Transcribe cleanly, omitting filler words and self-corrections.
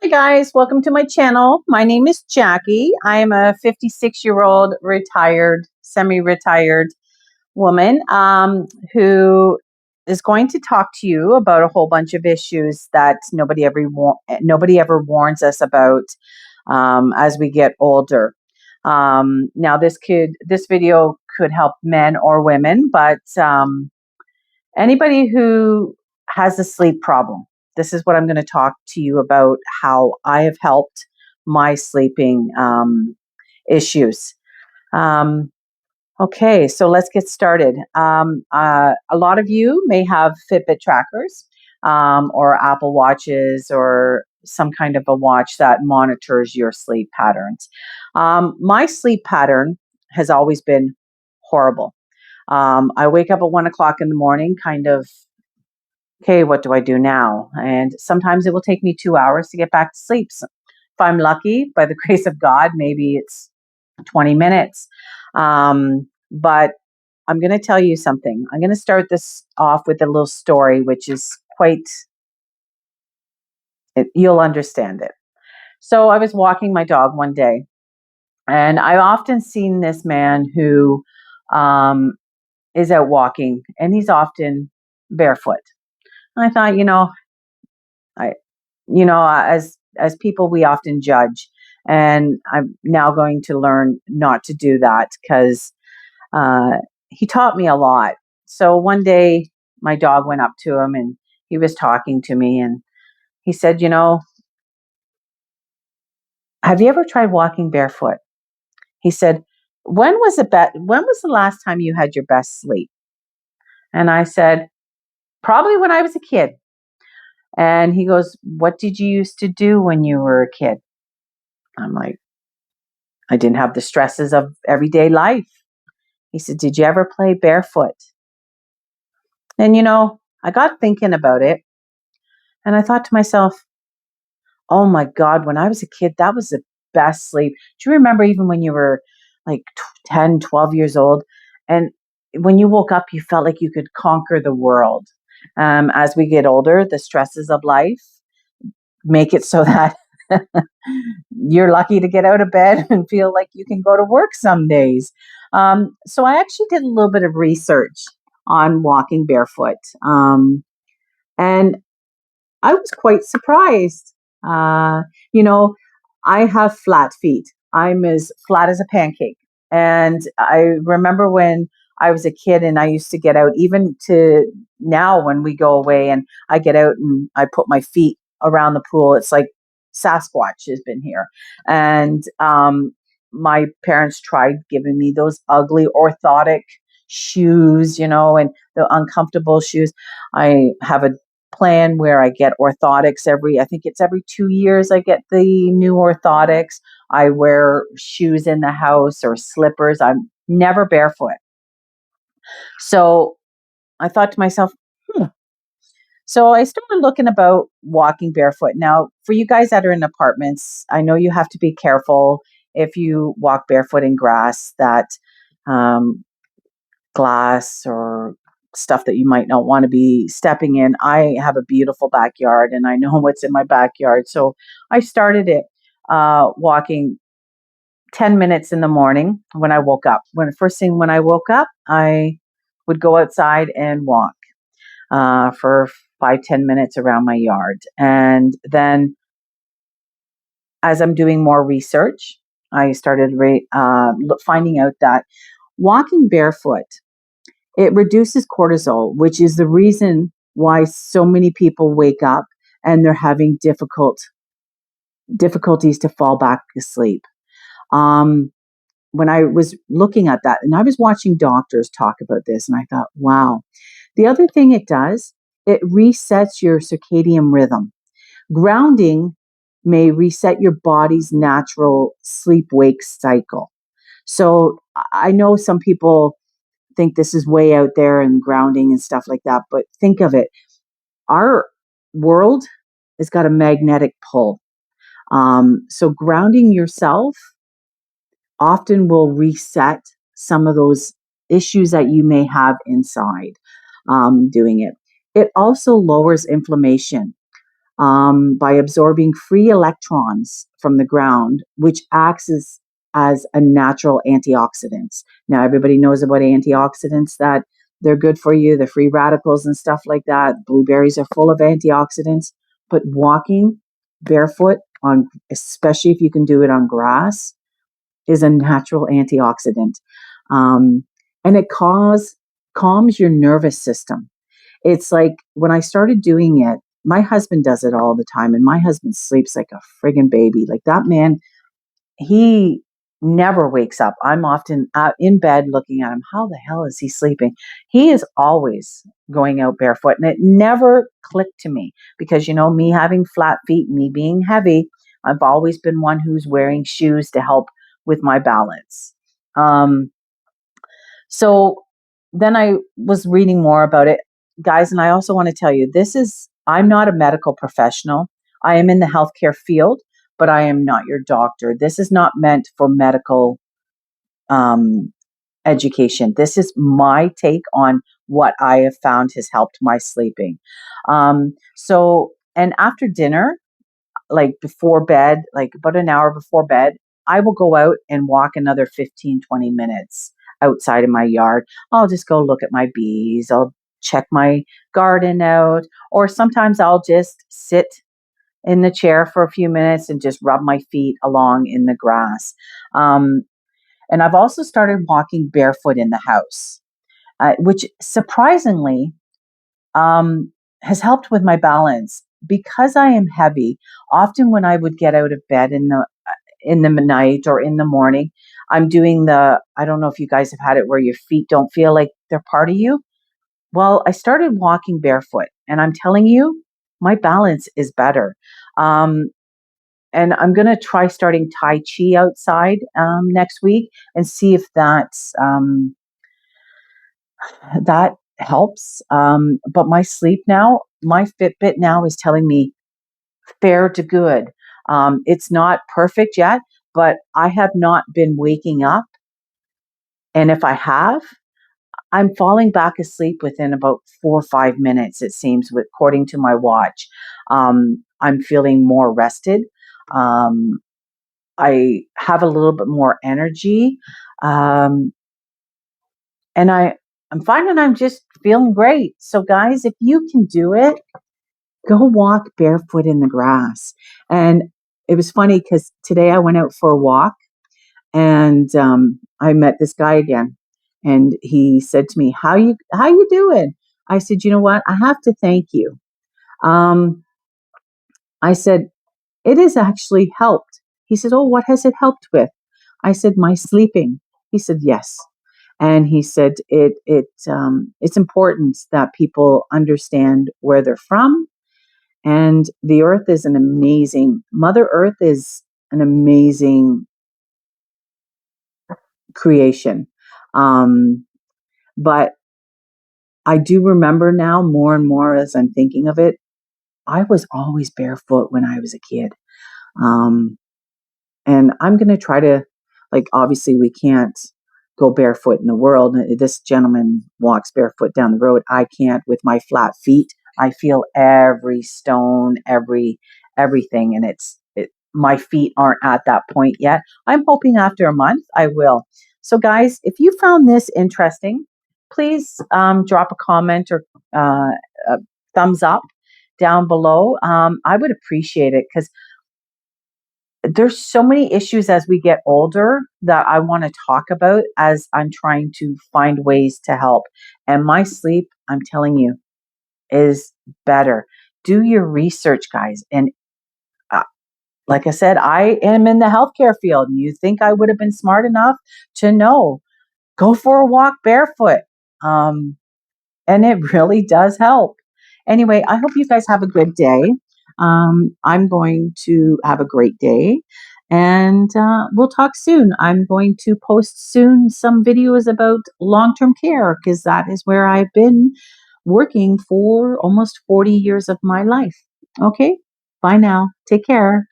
Hi guys, welcome to my channel. My name is Jackie. I am a 56-year-old retired, semi-retired woman who is going to talk to you about a whole bunch of issues that nobody ever warns us about as we get older. Now, this video could help men or women, but anybody who has a sleep problem, this is what I'm going to talk to you about, how I have helped my sleeping issues. Okay, so let's get started. A lot of you may have Fitbit trackers or Apple Watches or some kind of a watch that monitors your sleep patterns. My sleep pattern has always been horrible. I wake up at 1 o'clock in the morning, kind of, okay, what do I do now? And sometimes it will take me 2 hours to get back to sleep. So if I'm lucky, by the grace of God, maybe it's 20 minutes. But I'm going to tell you something. I'm going to start this off with a little story, which is you'll understand it. So I was walking my dog one day, and I've often seen this man who um, is out walking, and he's often barefoot. And I thought, I, as people, we often judge, and I'm now going to learn not to do that because uh, he taught me a lot. So one day, my dog went up to him, and he was talking to me, and he said, "Have you ever tried walking barefoot?" He said, When was the last time you had your best sleep?" And I said, "Probably when I was a kid." And he goes, "What did you used to do when you were a kid?" I'm like, "I didn't have the stresses of everyday life." He said, "Did you ever play barefoot?" And I got thinking about it, and I thought to myself, "Oh my God, when I was a kid, that was the best sleep." Do you remember even when you were like 10, 12 years old? And when you woke up, you felt like you could conquer the world. As we get older, the stresses of life make it so that you're lucky to get out of bed and feel like you can go to work some days. So I actually did a little bit of research on walking barefoot. And I was quite surprised. Uh, you know, I have flat feet. I'm as flat as a pancake. And I remember when I was a kid and I used to get out, even to now when we go away and I get out and I put my feet around the pool, it's like Sasquatch has been here. And my parents tried giving me those ugly orthotic shoes, and the uncomfortable shoes. I have a plan where I get orthotics I think it's every 2 years I get the new orthotics. I wear shoes in the house or slippers. I'm never barefoot. So I thought to myself, hmm. So I started looking about walking barefoot. Now, for you guys that are in apartments, I know you have to be careful if you walk barefoot in grass that um, glass or stuff that you might not want to be stepping in. I have a beautiful backyard and I know what's in my backyard. So I started it walking 10 minutes in the morning when I woke up. When I woke up, I would go outside and walk for 5-10 minutes around my yard. And then as I'm doing more research, I started finding out that walking barefoot, it reduces cortisol, which is the reason why so many people wake up and they're having difficulties to fall back asleep. Um, when I was looking at that, and I was watching doctors talk about this, and I thought, wow. The other thing it does, it resets your circadian rhythm. Grounding may reset your body's natural sleep wake cycle. So I know some people think this is way out there and grounding and stuff like that. But think of it, our world has got a magnetic pull. So grounding yourself often will reset some of those issues that you may have inside doing it. It also lowers inflammation. by absorbing free electrons from the ground, which acts as a natural antioxidant. Now, everybody knows about antioxidants, that they're good for you, the free radicals and stuff like that. Blueberries are full of antioxidants, but walking barefoot on, especially if you can do it on grass, is a natural antioxidant. And it calms your nervous system. It's like when I started doing it, my husband does it all the time, and my husband sleeps like a friggin' baby. Like that man, he never wakes up. I'm often out in bed looking at him. How the hell is he sleeping? He is always going out barefoot, and it never clicked to me because, me having flat feet, me being heavy, I've always been one who's wearing shoes to help with my balance. So then I was reading more about it, guys, and I also want to tell you I'm not a medical professional. I am in the healthcare field, but I am not your doctor. This is not meant for medical um, education. This is my take on what I have found has helped my sleeping. And after dinner, like before bed, like about an hour before bed, I will go out and walk another 15, 20 minutes outside of my yard. I'll just go look at my bees. I'll check my garden out, or sometimes I'll just sit in the chair for a few minutes and just rub my feet along in the grass. Um, and I've also started walking barefoot in the house, which surprisingly um, has helped with my balance because I am heavy. Often when I would get out of bed in the night or in the morning, I'm doing I don't know if you guys have had it where your feet don't feel like they're part of you. Well, I started walking barefoot, and I'm telling you, my balance is better. Um, and I'm going to try starting Tai Chi outside next week and see if that helps. But my sleep now, my Fitbit now is telling me fair to good. It's not perfect yet, but I have not been waking up. And if I have, I'm falling back asleep within about 4 or 5 minutes, it seems, according to my watch. I'm feeling more rested. Um, I have a little bit more energy. Um, and I'm finding I'm just feeling great. So, guys, if you can do it, go walk barefoot in the grass. And it was funny because today I went out for a walk, and I met this guy again, and he said to me, "How you doing?" I said, "You know what? I have to thank you." Um, I said, "It has actually helped." He said, "Oh, what has it helped with?" I said, "My sleeping." He said, "Yes." And he said, it's important that people understand where they're from. And the earth is Mother Earth is an amazing creation. Um, but I do remember now more and more as I'm thinking of it, I was always barefoot when I was a kid. Um, and I'm going to try to, like, obviously we can't go barefoot in the world. This gentleman walks barefoot down the road. I can't with my flat feet. I feel every stone, everything. And my feet aren't at that point yet. I'm hoping after a month I will. So guys, if you found this interesting, please drop a comment or a thumbs up down below. I would appreciate it because there's so many issues as we get older that I want to talk about as I'm trying to find ways to help. And my sleep, I'm telling you, is better. Do your research, guys. And like I said, I am in the healthcare field. And you think I would have been smart enough to know, go for a walk barefoot. And it really does help. Anyway, I hope you guys have a good day. I'm going to have a great day, and we'll talk soon. I'm going to post soon some videos about long term care because that is where I've been working for almost 40 years of my life. Okay, bye now. Take care.